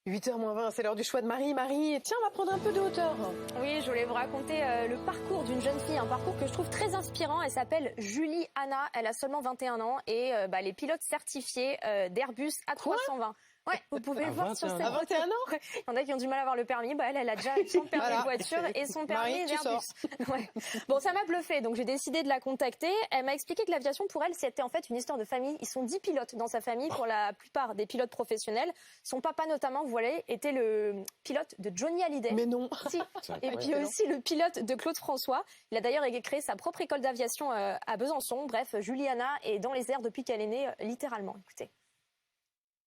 8h moins 20, c'est l'heure du choix de Marie. Marie, tiens, on va prendre un peu de hauteur. Oui, je voulais vous raconter le parcours d'une jeune fille, un parcours que je trouve très inspirant. Elle s'appelle Julie Anna, elle a seulement 21 ans et elle est pilote certifiée d'Airbus A320. Ouais, vous pouvez le voir sur cette À 21 ans Il y en a qui ont du mal à avoir le permis. Elle a déjà son permis de voiture et son permis d'Airbus. Ouais. Bon, ça m'a bluffé, donc j'ai décidé de la contacter. Elle m'a expliqué que l'aviation, pour elle, c'était en fait une histoire de famille. Ils sont 10 pilotes dans sa famille, pour la plupart des pilotes professionnels. Son papa, notamment, vous voyez, était le pilote de Johnny Hallyday. Mais non. Si. Et puis aussi le pilote de Claude François. Il a d'ailleurs créé sa propre école d'aviation à Besançon. Bref, Juliana est dans les airs depuis qu'elle est née, littéralement. Écoutez.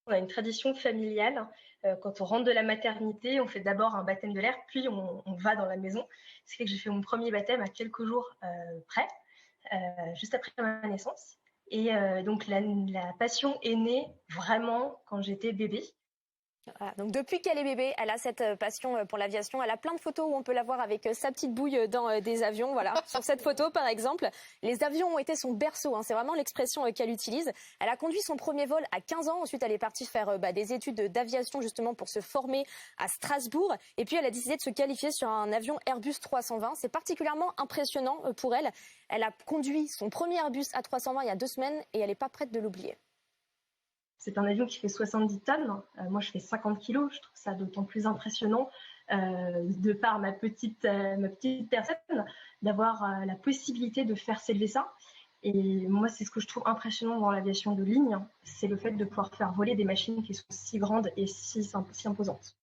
On a une tradition familiale. Quand on rentre de la maternité, on fait d'abord un baptême de l'air, puis on va dans la maison. Ce qui fait que j'ai fait mon premier baptême à quelques jours près, juste après ma naissance. Et donc la passion est née vraiment quand j'étais bébé. Voilà, donc depuis qu'elle est bébé, elle a cette passion pour l'aviation. Elle a plein de photos où on peut la voir avec sa petite bouille dans des avions. Voilà, sur cette photo par exemple, les avions ont été son berceau. C'est vraiment l'expression qu'elle utilise. Elle a conduit son premier vol à 15 ans. Ensuite, elle est partie faire des études d'aviation justement pour se former à Strasbourg. Et puis, elle a décidé de se qualifier sur un avion Airbus 320. C'est particulièrement impressionnant pour elle. Elle a conduit son premier Airbus A320 il y a 2 semaines et elle n'est pas prête de l'oublier. C'est un avion qui fait 70 tonnes. Moi, je fais 50 kilos. Je trouve ça d'autant plus impressionnant, de par ma petite personne, d'avoir la possibilité de faire s'élever ça. Et moi, c'est ce que je trouve impressionnant dans l'aviation de ligne, c'est le fait de pouvoir faire voler des machines qui sont si grandes et si imposantes.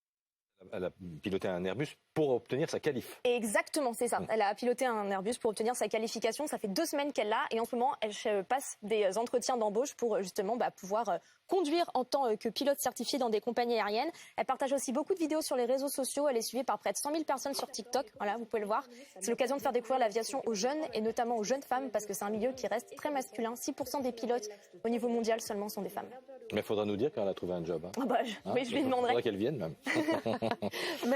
Elle a piloté un Airbus pour obtenir sa qualif. Exactement, c'est ça. Elle a piloté un Airbus pour obtenir sa qualification. Ça fait 2 semaines qu'elle l'a et en ce moment, elle passe des entretiens d'embauche pour justement pouvoir conduire en tant que pilote certifié dans des compagnies aériennes. Elle partage aussi beaucoup de vidéos sur les réseaux sociaux. Elle est suivie par près de 100 000 personnes sur TikTok. Voilà, vous pouvez le voir. C'est l'occasion de faire découvrir l'aviation aux jeunes et notamment aux jeunes femmes parce que c'est un milieu qui reste très masculin. 6% des pilotes au niveau mondial seulement sont des femmes. Mais il faudra nous dire quand elle a trouvé un job. Oui, je lui demanderai. Il faudra qu'elle vienne même. Merci.